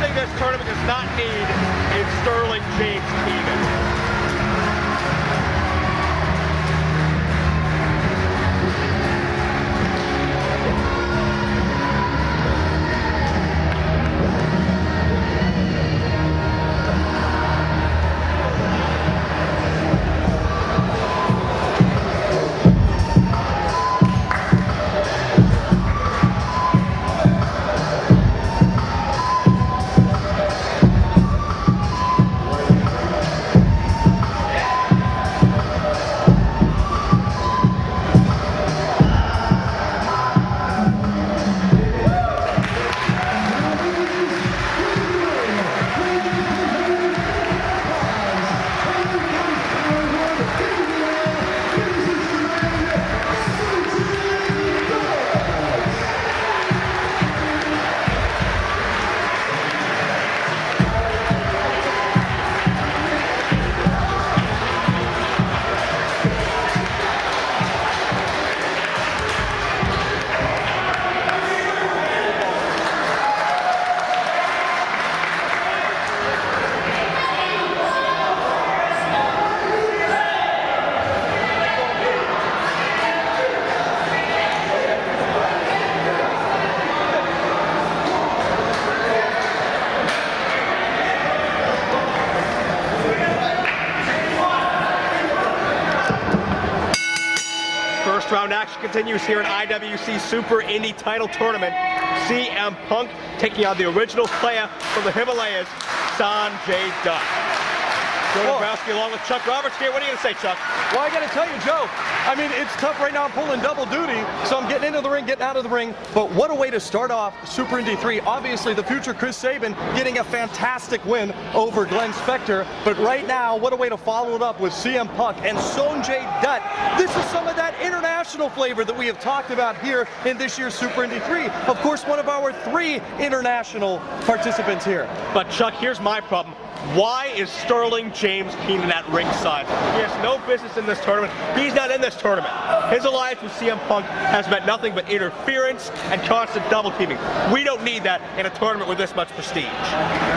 thing this tournament does not need is Sterling James Keenan. First round action continues here in IWC Super Indy Title Tournament. CM Punk taking on the original player from the Himalayas, Sonjay Dutt. Joe Dombrowski along with Chuck Roberts here. What are you going to say, Chuck? Well, I got to tell you, Joe, I mean, it's tough right now. I'm pulling double duty, so I'm getting into the ring, getting out of the ring. But what a way to start off Super Indy 3. Obviously, the future Chris Sabin getting a fantastic win over Glenn Spector. But right now, what a way to follow it up with CM Punk and Sonjay Dutt. This is some of that international flavor that we have talked about here in this year's Super Indy 3. Of course, one of our 3 international participants here. But Chuck, here's my problem. Why is Sterling James Keenan at ringside? He has no business in this tournament. He's not in this tournament. His alliance with CM Punk has meant nothing but interference and constant double teaming. We don't need that in a tournament with this much prestige.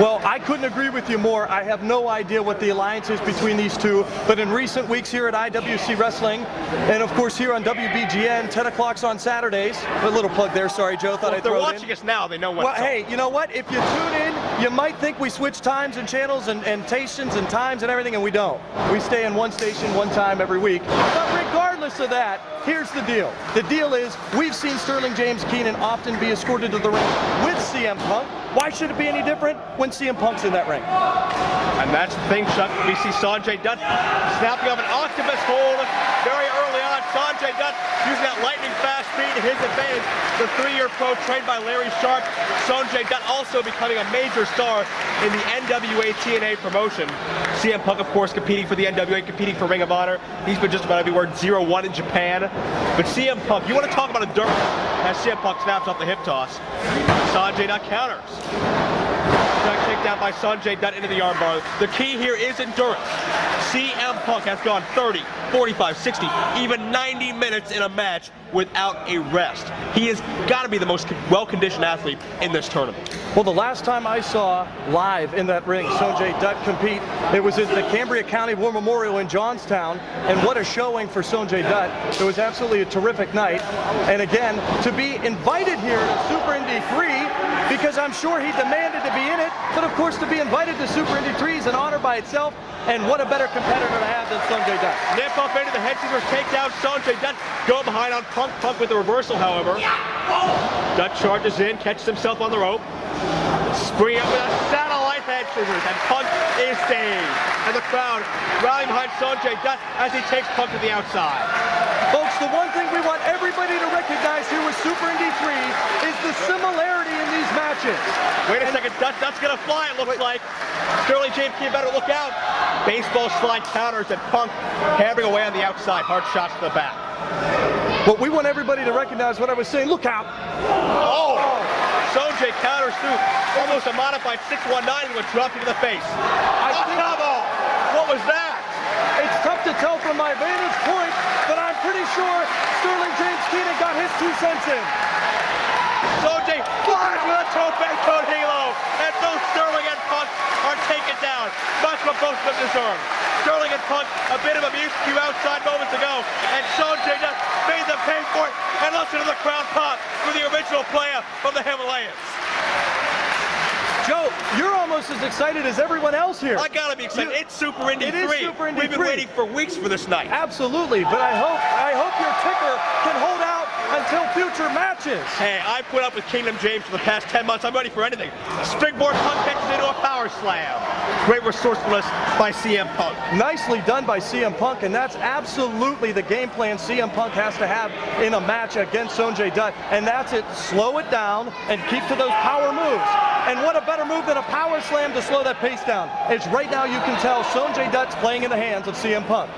Well, I couldn't agree with you more. I have no idea what the alliance is between these two, but in recent weeks here at IWC Wrestling, and of course here on WBGN, 10 o'clock on Saturdays. A little plug there, sorry Joe, thought I'd throw it in. If they're watching us now, they know what. Well, hey, you know what? If you tune in, you might think we switch times and channels and stations and times and everything, and we don't. We stay in one station, one time every week. But regardless of that, here's the deal. The deal is we've seen Sterling James Keenan often be escorted to the ring with CM Punk. Why should it be any different when CM Punk's in that ring? And that's the thing, Chuck. We see Sonjay Dutt snapping off an octopus hold very early on. Sonjay Dutt using that lightning fast speed to his advantage. The 3-year pro trained by Larry Sharp. Sonjay Dutt also becoming a major star in the NWA TNA promotion. CM Punk, of course, competing for the NWA, competing for Ring of Honor. He's been just about everywhere, 0-1 in Japan. But CM Punk, you want to talk about endurance as CM Punk snaps off the hip toss. Sonjay Dutt counters. Takedown by Sonjay Dutt into the armbar. The key here is endurance. CM Punk has gone 30, 45, 60, even 90 minutes in a match without a rest. He has got to be the most well-conditioned athlete in this tournament. Well, the last time I saw live in that ring Sonjay Dutt compete, it was at the Cambria County War Memorial in Johnstown, and what a showing for Sonjay Dutt. It was absolutely a terrific night. And again, to be invited here to Super Indy 3, because I'm sure he demanded to be in it, but of course to be invited to Super Indy 3 is an honor by itself, and what a better competitor to have than Sonjay Dutt. Nip up into the head scissors, takedown. Sonjay Dutt go behind on Punk. Punk with the reversal, however. Dutt charges in, catches himself on the rope. Springing up with a satellite head scissors, and Punk is dazed. And the crowd rallying behind Sonjay Dutt as he takes Punk to the outside. Folks, the one thing we want everybody to recognize here with Super Indy 3 is the similarity in these matches. Wait a second, Dutt's gonna fly, it looks like. Sterling James Keenan better look out. Baseball slide counters, and Punk hammering away on the outside. Hard shots to the back. But we want everybody to recognize what I was saying. Look out. Oh! Sonjay counters through almost a modified 619 with drop into the face. Come on! What was that? It's tough to tell from my vantage point, but I'm pretty sure Sterling James Keenan got his 2 cents in. Sonjay flies with a tope con hilo and throws That's what both of them deserve. Sterling and Punk, a bit of a music cue outside moments ago, and Sonjay Dutt made them pay for it, and listen to the crowd pop for the original player from the Himalayas. Joe, you're almost as excited as everyone else here. I gotta be excited. It's Super Indy 3. It is Super Indy 3. We've been waiting for weeks for this night. Absolutely, but I hope your ticker can hold out until future matches. Hey, I put up with Kingdom James for the past 10 months. I'm ready for anything. Springboard Punk catches into a power slam. Great resourcefulness by CM Punk. Nicely done by CM Punk, and that's absolutely the game plan CM Punk has to have in a match against Sonjay Dutt, and that's it. Slow it down and keep to those power moves. And what a better move than a power slam to slow that pace down. It's right now you can tell Sonjay Dutt's playing in the hands of CM Punk.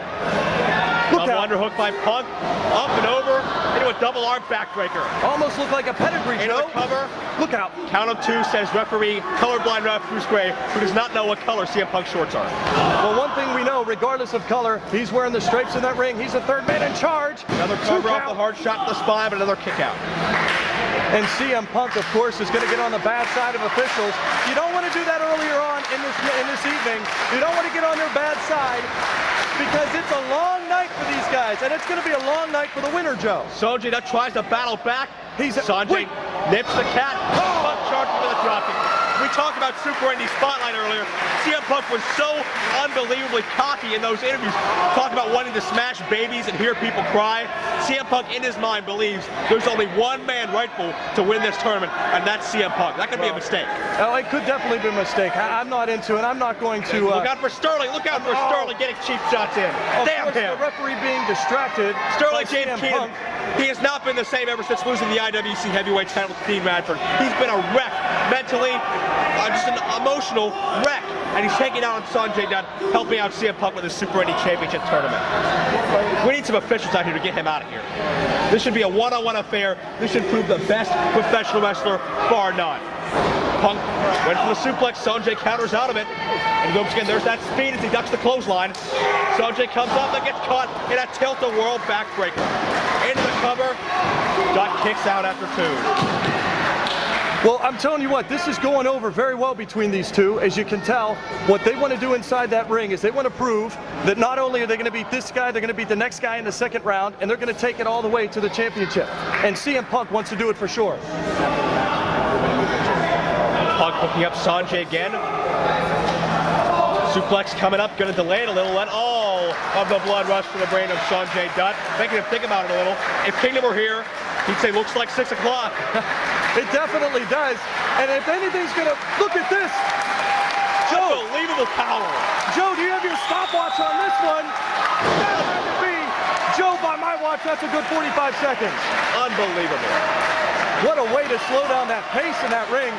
Look out. Underhook by Punk, up and over, into a double arm backbreaker. Almost looked like a pedigree, Into Joe. the cover. Look out. Count of 2, says referee, colorblind ref Bruce Gray, who does not know what color CM Punk's shorts are. Well, one thing we know, regardless of color, he's wearing the stripes in that ring. He's the third man in charge. Another cover off the hard shot to the spine, but another kick out. And CM Punk, of course, is going to get on the bad side of officials. You don't want to do that earlier on in this evening. You don't want to get on their bad side because it's a long night for these guys, and it's going to be a long night for the winner, Joe. Sonjay Dutt tries to battle back. Sonjay wait. nips the cat. Punk charges with a dropkick. We talked about Super Indy Spotlight earlier. CM Punk was so unbelievably cocky in those interviews, talking about wanting to smash babies and hear people cry. CM Punk, in his mind, believes there's only one man rightful to win this tournament, and that's CM Punk. That could be a mistake. Oh, it could definitely be a mistake. I'm not into it. I'm not going to... Look out for Sterling. Look out for Sterling getting cheap shots in. Damn him. The referee being distracted. Sterling James Keenan. He has not been the same ever since losing the IWC Heavyweight title to Dean Radford. He's been a wreck mentally, just an emotional wreck. And he's taking out on Sonjay Dutt, helping out CM Punk with his Super Indy Championship tournament. We need some officials out here to get him out of here. This should be a one-on-one affair. This should prove the best professional wrestler, bar none. Punk went for the suplex. Sonjay counters out of it. And once again, there's that speed as he ducks the clothesline. Sonjay comes up and gets caught in a tilt-a-whirl backbreaker. Into the cover. Dutt kicks out after 2. Well, I'm telling you what, this is going over very well between these two. As you can tell, what they want to do inside that ring is they want to prove that not only are they going to beat this guy, they're going to beat the next guy in the second round, and they're going to take it all the way to the championship. And CM Punk wants to do it for sure. Punk hooking up Sonjay again. Suplex coming up, going to delay it a little, let all of the blood rush to the brain of Sonjay Dutt. Making him think about it a little. If Kingdom were here, he'd say, looks like 6 o'clock. It definitely does. And if anything's going to, look at this. Joe. Unbelievable power. Joe, do you have your stopwatch on this one? That'll have to be. Joe, by my watch, that's a good 45 seconds. Unbelievable. What a way to slow down that pace in that ring.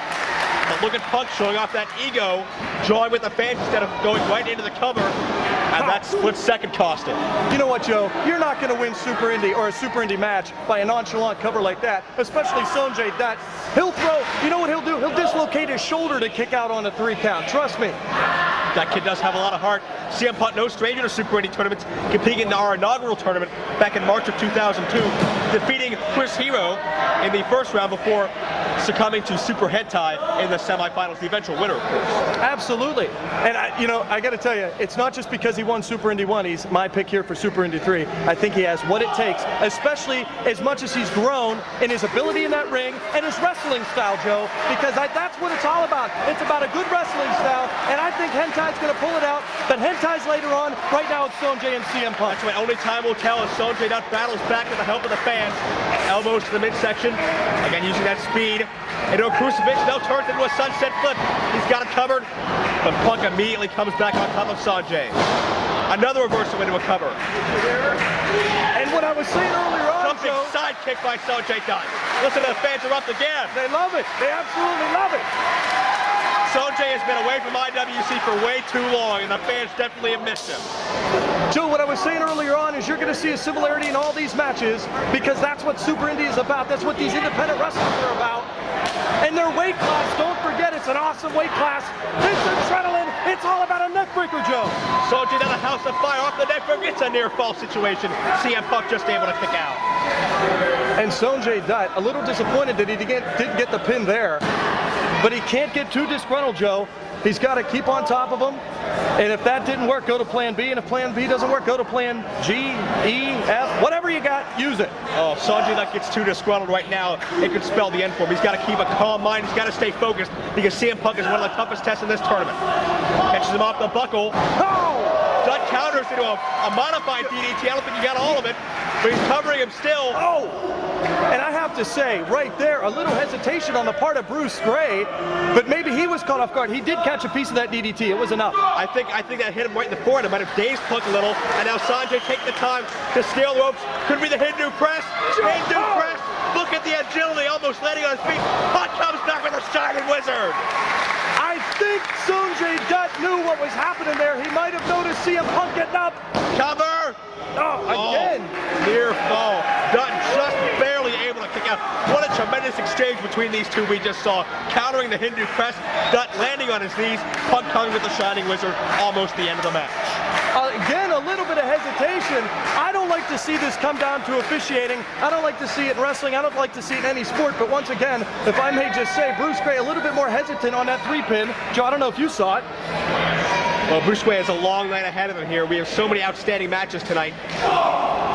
But look at Punk showing off that ego, drawing with the fans instead of going right into the cover. And that split second cost him. You know what, Joe? You're not going to win Super Indy or a Super Indy match by a nonchalant cover like that, especially Sonjay Dutt. He'll throw, you know what he'll do? He'll dislocate his shoulder to kick out on a 3 count. Trust me. That kid does have a lot of heart. CM Punk, no stranger to Super Indy tournaments, competing in our inaugural tournament back in March of 2002, defeating Chris Hero in the first round before succumbing to Super Hentai in the semifinals, the eventual winner, of course. Absolutely. And, I got to tell you, it's not just because he won Super Indy 1. He's my pick here for Super Indy 3. I think he has what it takes, especially as much as he's grown in his ability in that ring and his wrestling style, Joe, because that's what it's all about. It's about a good wrestling style, and I think Hentai's going to pull it out, but Hentai's later on. Right now it's Sonjay and CM Punk. That's right. Only time will tell as Sonjay Dutt battles back with the help of the fans. Elbows to the midsection. Again, using that speed. Into a crucifix, now turns into a sunset flip. He's got it covered, but Punk immediately comes back on top of Sonjay. Another reversal into a cover. And what I was saying earlier on, Jumping Joe, side kick by Sonjay Dutt. Listen to the fans erupt again. they love it. They absolutely love it. Sonjay has been away from IWC for way too long, and the fans definitely have missed him. Joe, what I was saying earlier on is you're going to see a similarity in all these matches because that's what Super Indy is about. That's what these independent wrestlers are about. And their weight class, don't forget, it's an awesome weight class. It's adrenaline. It's all about a neckbreaker, Joe. Sonjay Dutt, a house of fire off the neckbreaker. It's a near-fall situation. CM Punk just able to kick out. And Sonjay Dutt, a little disappointed that he didn't get the pin there. but he can't get too disgruntled, Joe. He's got to keep on top of him. And if that didn't work, go to plan B. And if plan B doesn't work, go to plan G, E, F, whatever you got, use it. Oh, if Sonjay Dutt gets too disgruntled right now, it could spell the end for him. He's got to keep a calm mind. He's got to stay focused because CM Punk is one of the toughest tests in this tournament. Catches him off the buckle. Oh! Dutt counters into a modified DDT. I don't think he got all of it, but he's covering him still. Oh! And I have to say, right there, a little hesitation on the part of Bruce Gray, but maybe he was caught off guard. He did catch a piece of that DDT. It was enough. I think that hit him right in the forehead. It might have dazed Punk a little. And now Sonjay taking the time to scale the ropes. Could be the Hindu press. Hindu press. Look at the agility, almost landing on his feet. Punk comes back with a Shining Wizard. I think Sonjay Dutt knew what was happening there. He might have noticed CM Punk getting up. Cover. Oh, again. Near fall. Dutt just barely able to kick out. What a tremendous exchange between these two we just saw. Countering the Hindu press. Dutt landing on his knees. Punk coming with the Shining Wizard. Almost the end of the match. Again, a little bit of hesitation. I don't like to see this come down to officiating. I don't like to see it in wrestling. I don't like to see it in any sport. But once again, if I may just say, Bruce Gray a little bit more hesitant on that 3-pin. Joe, I don't know if you saw it. Well, Bruce Gray has a long night ahead of him here. We have so many outstanding matches tonight.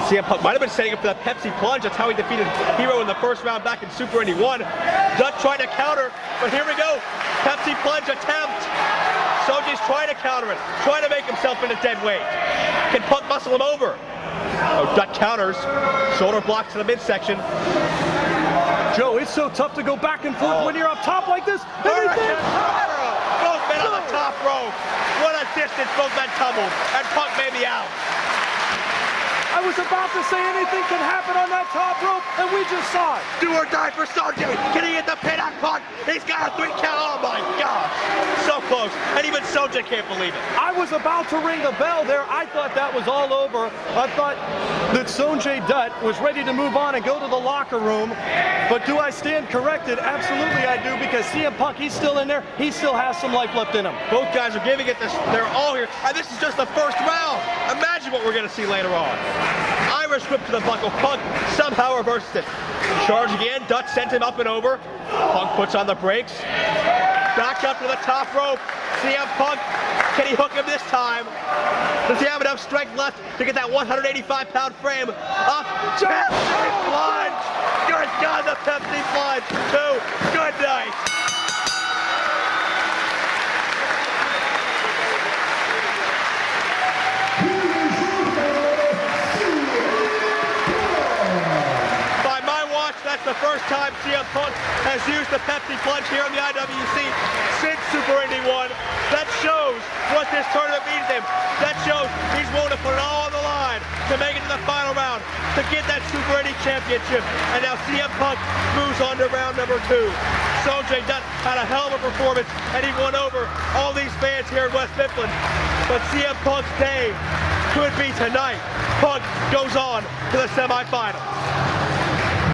CM Punk might have been setting up for the Pepsi Plunge. That's how he defeated Hero in the first round back in Super Indy 1. Dutt trying to counter, but here we go. Pepsi Plunge attempt. Sonjay's trying to counter it, trying to make himself into dead weight. Can Punk muscle him over? Oh, Dutt counters. Shoulder block to the midsection. Joe, it's so tough to go back and forth when you're up top like this. Both men on the top rope. What a distance both men tumbled, and Punk may be out. I was about to say anything can happen on that top rope, and we just saw it. Do or die for Sonjay. Can he hit the pin on Punk? He's got a 3 count. Oh my gosh. So close. And even Sonjay can't believe it. I was about to ring the bell there. I thought that was all over. I thought that Sonjay Dutt was ready to move on and go to the locker room. But do I stand corrected? Absolutely I do, because CM Punk, he's still in there. He still has some life left in him. Both guys are giving it this. They're all here. And this is just the first round. Imagine what we're going to see later on. Irish whip to the buckle. Punk somehow reverses it. Charge again. Dutt sent him up and over. Punk puts on the brakes. Back up to the top rope. CM Punk, can he hook him this time? Does he have enough strength left to get that 185-pound frame up? Pepsi Plunge! Good God, the Pepsi Plunge! 2, good night! That's the first time CM Punk has used the Pepsi Plunge here in the IWC since Super Indy 1. That shows what this tournament means to him. That shows he's willing to put it all on the line to make it to the final round, to get that Super Indy championship. And now CM Punk moves on to round number 2. Sonjay Dutt had a hell of a performance, and he won over all these fans here in West Mifflin. But CM Punk's day could be tonight. Punk goes on to the semifinals.